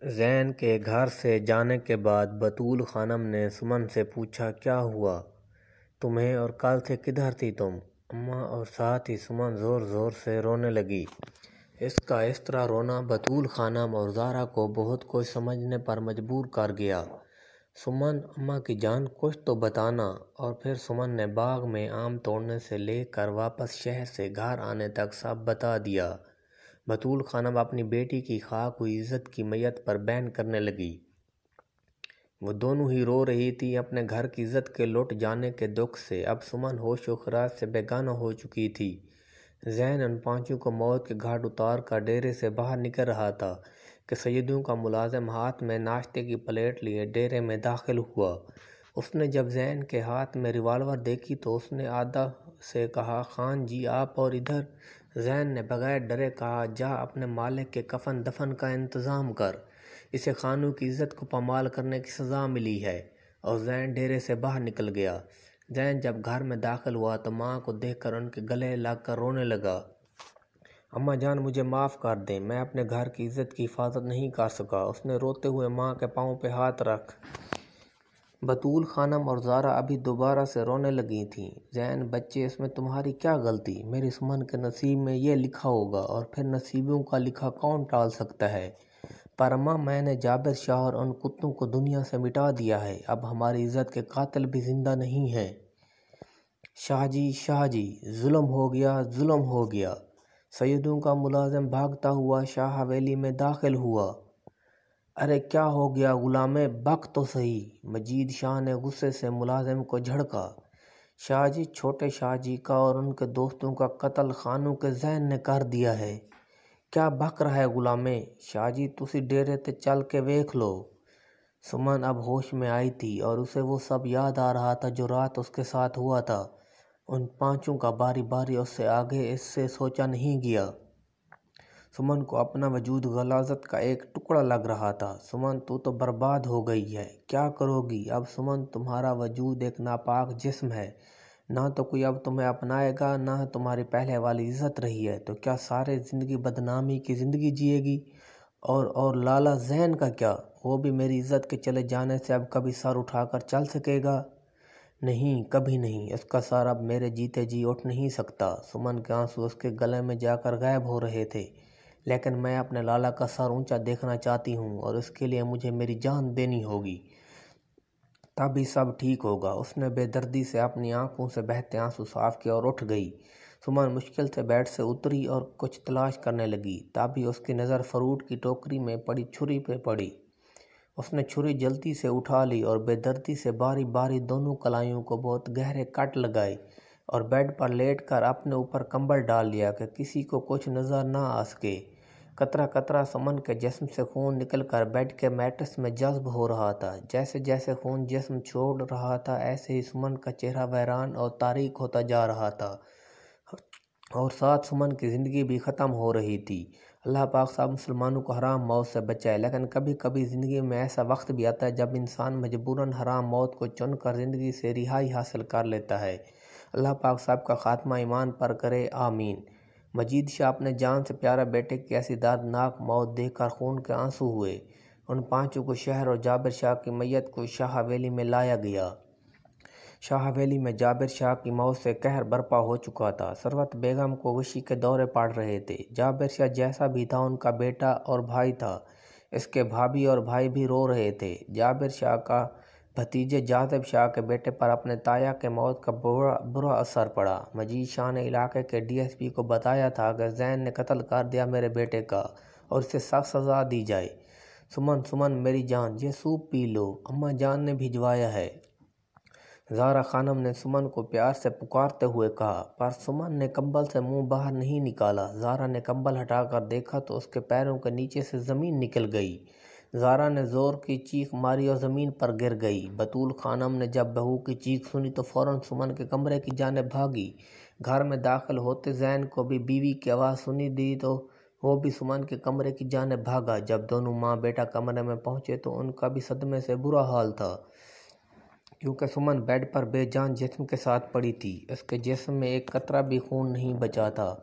زین کے گھر سے جانے کے بعد بطول خانم نے سمن سے پوچھا، کیا ہوا تمہیں اور کل سے کدھر تھی تم؟ اماں اور ساتھ ہی سمن زور زور سے رونے لگی۔ اس کا اس طرح رونا بطول خانم اور زارا کو بہت کچھ سمجھنے پر مجبور کر گیا۔ سمن، اماں کی جان کچھ تو بتانا۔ اور پھر سمن نے باغ میں آم توڑنے سے لے کر واپس شہر سے گھر آنے تک سب بتا دیا۔ بطول خانم اپنی بیٹی کی خاک ہوئی عزت کی میت پر بین کرنے لگی۔ وہ دونوں ہی رو رہی تھی اپنے گھر کی عزت کے لٹ جانے کے دکھ سے۔ اب سمن ہوش و خراش سے بیگانہ ہو چکی تھی۔ زین ان پانچوں کو موت کے گھاٹ اتار کر ڈیرے سے باہر نکل رہا تھا کہ سیدوں کا ملازم ہاتھ میں ناشتے کی پلیٹ لیے ڈیرے میں داخل ہوا۔ اس نے جب زین کے ہاتھ میں ریوالور دیکھی تو اس نے ادب سے کہا، خان جی آپ اور ادھر؟ زین نے بغیر ڈرے کہا، جا اپنے مالک کے کفن دفن کا انتظام کر، اسے خانوں کی عزت کو پامال کرنے کی سزا ملی ہے۔ اور زین ڈیرے سے باہر نکل گیا۔ زین جب گھر میں داخل ہوا تو ماں کو دیکھ کر ان کے گلے لگ کر رونے لگا۔ اماں جان مجھے معاف کر دیں، میں اپنے گھر کی عزت کی حفاظت نہیں کر سکا۔ اس نے روتے ہوئے ماں کے پاؤں پہ ہاتھ رکھ۔ بطول خانم اور زارا ابھی دوبارہ سے رونے لگی تھیں۔ زین بچے، اس میں تمہاری کیا غلطی؟ میری سمن کے نصیب میں یہ لکھا ہوگا اور پھر نصیبوں کا لکھا کون ٹال سکتا ہے؟ پر اماں میں نے جابر شاہ اور ان کتوں کو دنیا سے مٹا دیا ہے، اب ہماری عزت کے قاتل بھی زندہ نہیں ہیں۔ شاہ جی، ظلم ہو گیا، ظلم ہو گیا۔ سیدوں کا ملازم بھاگتا ہوا شاہ حویلی میں داخل ہوا۔ ارے کیا ہو گیا غلامے، بک تو صحیح۔ مجید شاہ نے غصے سے ملازم کو جھڑکا۔ شاہ جی، چھوٹے شاہ جی کا اور ان کے دوستوں کا قتل خانوں کے زین نے کر دیا ہے۔ کیا بک رہا ہے غلامے؟ شاہ جی تسی ڈیرے تے چل کے ویکھ لو۔ سمن اب ہوش میں آئی تھی اور اسے وہ سب یاد آ رہا تھا جو رات اس کے ساتھ ہوا تھا۔ ان پانچوں کا باری باری اس سے آگے اس سے سوچا نہیں گیا۔ سمن کو اپنا وجود غلاظت کا ایک ٹکڑا لگ رہا تھا۔ سمن تو برباد ہو گئی ہے، کیا کرو گی اب؟ سمن تمہارا وجود ایک ناپاک جسم ہے، نہ تو کوئی اب تمہیں اپنائے گا، نہ تمہاری پہلے والی عزت رہی ہے، تو کیا سارے زندگی بدنامی کی زندگی جیے گی؟ اور لالا زین کا کیا؟ وہ بھی میری عزت کے چلے جانے سے اب کبھی سر اٹھا کر چل سکے گا؟ نہیں، کبھی نہیں، اس کا سر اب میرے جیتے جی اٹھ نہیں سکتا۔ سمن کے آنسو اس کے گلے میں جا کر غائب ہو رہے تھے۔ لیکن میں اپنے لالا کا سر اونچا دیکھنا چاہتی ہوں اور اس کے لیے مجھے میری جان دینی ہوگی، تب ہی سب ٹھیک ہوگا۔ اس نے بے دردی سے اپنی آنکھوں سے بہتے آنسو صاف کیا اور اٹھ گئی۔ سمن مشکل سے بیڈ سے اتری اور کچھ تلاش کرنے لگی، تبھی اس کی نظر فروٹ کی ٹوکری میں پڑی چھری پہ پڑی۔ اس نے چھری جلدی سے اٹھا لی اور بے دردی سے باری باری دونوں کلائیوں کو بہت گہرے کٹ لگائے اور بیڈ پر لیٹ کر اپنے اوپر کمبل ڈال لیا کہ کسی کو کچھ نظر نہ آ سکے۔ قطرہ قطرہ سمن کے جسم سے خون نکل کر بیڈ کے میٹرس میں جذب ہو رہا تھا۔ جیسے جیسے خون جسم چھوڑ رہا تھا ایسے ہی سمن کا چہرہ ویران اور تاریک ہوتا جا رہا تھا اور ساتھ سمن کی زندگی بھی ختم ہو رہی تھی۔ اللہ پاک سب مسلمانوں کو حرام موت سے بچائے، لیکن کبھی کبھی زندگی میں ایسا وقت بھی آتا ہے جب انسان مجبوراً حرام موت کو چن کر زندگی سے رہائی حاصل کر لیتا ہے۔ اللہ پاک سب کا خاتمہ ایمان پر کرے، آمین۔ مجید شاہ اپنے جان سے پیارے بیٹے کی ایسی دردناک موت دیکھ کر خون کے آنسو ہوئے۔ ان پانچوں کو شہر اور جابر شاہ کی میت کو شاہ حویلی میں لایا گیا۔ شاہ حویلی میں جابر شاہ کی موت سے قہر برپا ہو چکا تھا۔ ثروت بیگم کو وشی کے دورے پڑ رہے تھے۔ جابر شاہ جیسا بھی تھا ان کا بیٹا اور بھائی تھا، اس کے بھابھی اور بھائی بھی رو رہے تھے۔ جابر شاہ کا بھتیجے جاذب شاہ کے بیٹے پر اپنے تایا کے موت کا برا اثر پڑا۔ مجید شاہ نے علاقے کے ڈی ایس پی کو بتایا تھا کہ زین نے قتل کر دیا میرے بیٹے کا اور اسے سخت سزا دی جائے۔ سمن میری جان، یہ سوپ پی لو، اماں جان نے بھجوایا ہے۔ زارا خانم نے سمن کو پیار سے پکارتے ہوئے کہا، پر سمن نے کمبل سے منہ باہر نہیں نکالا۔ زارا نے کمبل ہٹا کر دیکھا تو اس کے پیروں کے نیچے سے زمین نکل گئی۔ زارا نے زور کی چیخ ماری اور زمین پر گر گئی۔ بطول خانم نے جب بہو کی چیخ سنی تو فوراً سمن کے کمرے کی جانب بھاگی۔ گھر میں داخل ہوتے زین کو بھی بیوی کی آواز سنی دی تو وہ بھی سمن کے کمرے کی جانب بھاگا۔ جب دونوں ماں بیٹا کمرے میں پہنچے تو ان کا بھی صدمے سے برا حال تھا، کیونکہ سمن بیڈ پر بے جان جسم کے ساتھ پڑی تھی۔ اس کے جسم میں ایک قطرہ بھی خون نہیں بچا تھا۔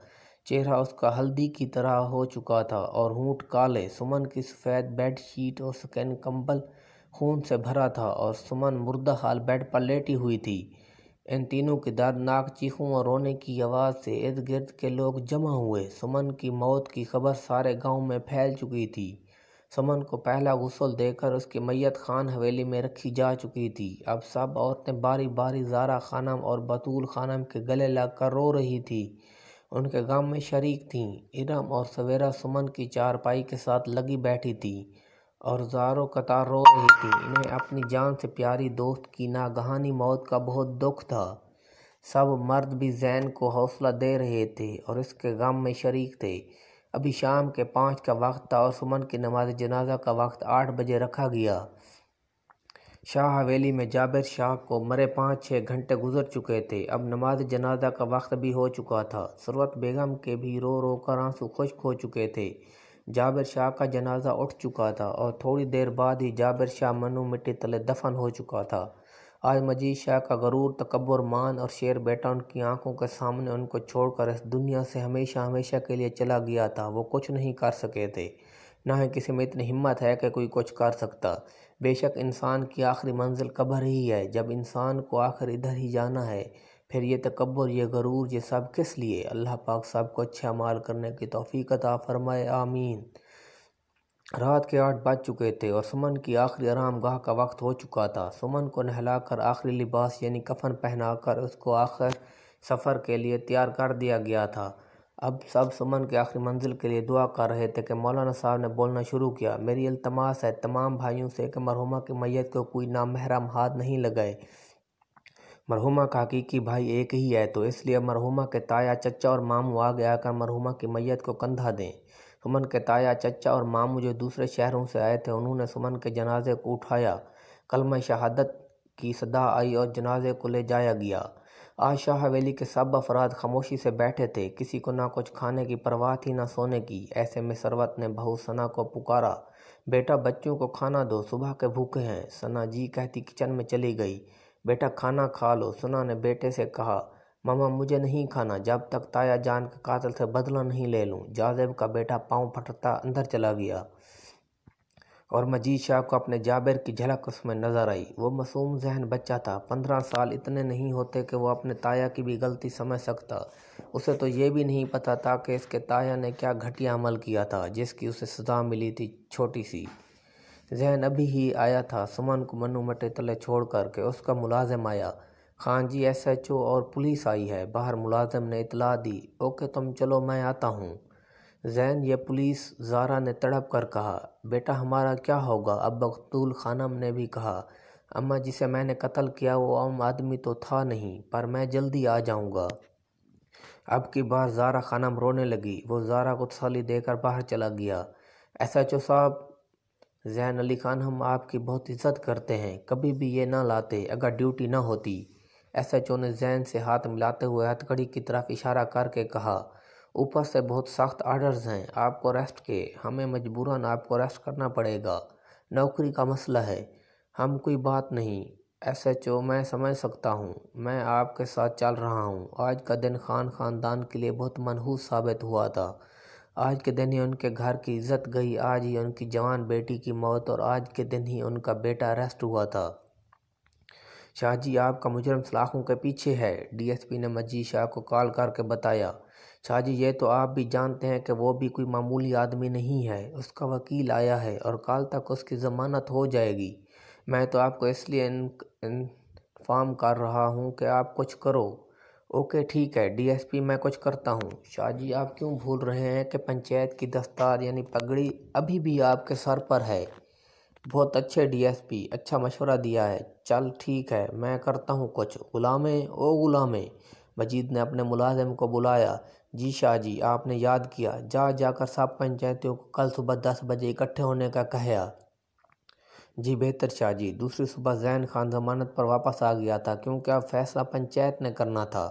چہرہ اس کا ہلدی کی طرح ہو چکا تھا اور ہونٹ کالے۔ سمن کی سفید بیڈ شیٹ اور سکین کمبل خون سے بھرا تھا اور سمن مردہ حال بیڈ پر لیٹی ہوئی تھی۔ ان تینوں کی دردناک چیخوں اور رونے کی آواز سے ارد گرد کے لوگ جمع ہوئے۔ سمن کی موت کی خبر سارے گاؤں میں پھیل چکی تھی۔ سمن کو پہلا غسل دے کر اس کی میت خان حویلی میں رکھی جا چکی تھی۔ اب سب عورتیں باری باری زہرا خانم اور بطول خانم کے گلے لگ کر رو رہی تھیں، ان کے غم میں شریک تھیں۔ ارم اور سویرا سمن کی چارپائی کے ساتھ لگی بیٹھی تھیں اور زاروں قطار رو رہی تھیں۔ انہیں اپنی جان سے پیاری دوست کی ناگہانی موت کا بہت دکھ تھا۔ سب مرد بھی زین کو حوصلہ دے رہے تھے اور اس کے غم میں شریک تھے۔ ابھی شام کے 5 کا وقت تھا اور سمن کی نماز جنازہ کا وقت 8 بجے رکھا گیا۔ شاہ حویلی میں جابر شاہ کو مرے 5-6 گھنٹے گزر چکے تھے۔ اب نماز جنازہ کا وقت بھی ہو چکا تھا۔ ثروت بیگم کے بھی رو رو کر آنسو خشک ہو چکے تھے۔ جابر شاہ کا جنازہ اٹھ چکا تھا اور تھوڑی دیر بعد ہی جابر شاہ منو مٹی تلے دفن ہو چکا تھا۔ آج مجید شاہ کا غرور، تکبر، مان اور شیر بیٹا ان کی آنکھوں کے سامنے ان کو چھوڑ کر اس دنیا سے ہمیشہ ہمیشہ کے لیے چلا گیا تھا۔ وہ کچھ نہیں کر سکے تھے، نہ ہی کسی میں اتنی ہمت ہے کہ کوئی کچھ کر سکتا۔ بے شک انسان کی آخری منزل قبر ہی ہے۔ جب انسان کو آخر ادھر ہی جانا ہے، پھر یہ تکبر، یہ غرور، یہ سب کس لیے؟ اللہ پاک سب کو اچھے اعمال کرنے کی توفیق عطا فرمائے، آمین۔ رات کے 8 بج چکے تھے اور سمن کی آخری آرام گاہ کا وقت ہو چکا تھا۔ سمن کو نہلا کر آخری لباس یعنی کفن پہنا کر اس کو آخر سفر کے لیے تیار کر دیا گیا تھا۔ اب سب سمن کی آخری منزل کے لیے دعا کر رہے تھے کہ مولانا صاحب نے بولنا شروع کیا۔ میری التماس ہے تمام بھائیوں سے کہ مرحومہ کی میت کو کوئی نامحرم ہاتھ نہیں لگائے۔ مرحومہ کا حقیقی بھائی ایک ہی ہے، تو اس لیے مرحومہ کے تایا، چچا اور ماموں آگے آ کر مرحومہ کی میت کو کندھا دیں۔ سمن کے تایا، چچا اور ماموں جو دوسرے شہروں سے آئے تھے، انہوں نے سمن کے جنازے کو اٹھایا۔ کلمہ شہادت کی صدا آئی اور جنازے کو لے جایا گیا۔ آج شاہ حویلی کے سب افراد خاموشی سے بیٹھے تھے، کسی کو نہ کچھ کھانے کی پرواہ تھی نہ سونے کی۔ ایسے میں ثروت نے بہو ثنا کو پکارا، بیٹا بچوں کو کھانا دو، صبح کے بھوکے ہیں۔ ثنا جی کہتی کچن میں چلی گئی۔ بیٹا کھانا کھا لو۔ ثنا نے بیٹے سے کہا، ماما مجھے نہیں کھانا جب تک تایا جان کے قاتل سے بدلہ نہیں لے لوں۔ جاذب کا بیٹا پاؤں پھٹتا اندر چلا گیا اور مجید شاہ کو اپنے جابر کی جھلک اس میں نظر آئی۔ وہ معصوم ذہن بچہ تھا، 15 سال اتنے نہیں ہوتے کہ وہ اپنے تایا کی بھی غلطی سمجھ سکتا۔ اسے تو یہ بھی نہیں پتا تھا کہ اس کے تایا نے کیا گھٹیا عمل کیا تھا جس کی اسے سزا ملی تھی، چھوٹی سی۔ ذہن ابھی ہی آیا تھا سمن کو منو مٹی تلے چھوڑ کر کہ اس کا ملازم آیا۔ خان جی SHO اور پولیس آئی ہے۔ باہر ملازم نے اطلاع دی۔ اوکے تم چلو میں آتا ہوں۔ زین یہ پولیس؟ زارا نے تڑپ کر کہا۔ بیٹا ہمارا کیا ہوگا؟ اب بطول خانم نے بھی کہا، اماں جسے میں نے قتل کیا وہ عام آدمی تو تھا نہیں، پر میں جلدی آ جاؤں گا۔ اب کی بار زارا خانم رونے لگی۔ وہ زارا کو تسلی دے کر باہر چلا گیا۔ SHO صاحب، زین علی خان ہم آپ کی بہت عزت کرتے ہیں، کبھی بھی یہ نہ لاتے اگر ڈیوٹی نہ ہوتی۔ SHO نے زین سے ہاتھ ملاتے ہوئے ہتھ کڑی کی طرف اشارہ کر کے کہا، اوپر سے بہت سخت آرڈرز ہیں آپ کو ریسٹ کے، ہمیں مجبوراً آپ کو ریسٹ کرنا پڑے گا، نوکری کا مسئلہ ہے۔ ہم کوئی بات نہیں SHO، میں سمجھ سکتا ہوں، میں آپ کے ساتھ چل رہا ہوں۔ آج کا دن خان خاندان کے لیے بہت منحوس ثابت ہوا تھا۔ آج کے دن ہی ان کے گھر کی عزت گئی، آج ہی ان کی جوان بیٹی کی موت اور آج کے دن ہی ان کا بیٹا ریسٹ ہوا تھا۔ شاہ جی آپ کا مجرم سلاخوں کے پیچھے ہے، DSP نے مجید شاہ کو کال کر کے بتایا۔ شاہ جی یہ تو آپ بھی جانتے ہیں کہ وہ بھی کوئی معمولی آدمی نہیں ہے، اس کا وکیل آیا ہے اور کل تک اس کی ضمانت ہو جائے گی۔ میں تو آپ کو اس لیے انفارم کر رہا ہوں کہ آپ کچھ کرو۔ اوکے ٹھیک ہے DSP، میں کچھ کرتا ہوں۔ شاہ جی آپ کیوں بھول رہے ہیں کہ پنچایت کی دستار یعنی پگڑی ابھی بھی آپ کے سر پر ہے؟ بہت اچھے DSP، اچھا مشورہ دیا ہے، چل ٹھیک ہے میں کرتا ہوں کچھ۔ غلامے، او غلامے، مجید نے اپنے ملازم کو بلایا۔ جی شاہ جی آپ نے یاد کیا، جا کر سب پنچایتوں کو کل صبح 10 بجے اکٹھے ہونے کا کہیا۔ جی بہتر شاہ جی۔ دوسری صبح زین خان ضمانت پر واپس آ گیا تھا کیونکہ اب فیصلہ پنچایت نے کرنا تھا۔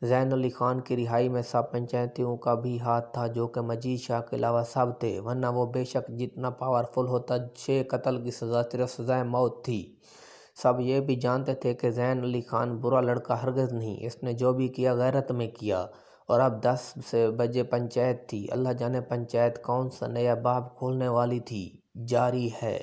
زین علی خان کی رہائی میں سب پنچایتیوں کا بھی ہاتھ تھا جو کہ مجید شاہ کے علاوہ سب تھے، ورنہ وہ بے شک جتنا پاورفل ہوتا 6 قتل کی سزا صرف سزائے موت تھی۔ سب یہ بھی جانتے تھے کہ زین علی خان برا لڑکا ہرگز نہیں، اس نے جو بھی کیا غیرت میں کیا اور اب 10 بجے پنچایت تھی۔ اللہ جانے پنچایت کون سا نیا باب کھولنے والی تھی۔ جاری ہے۔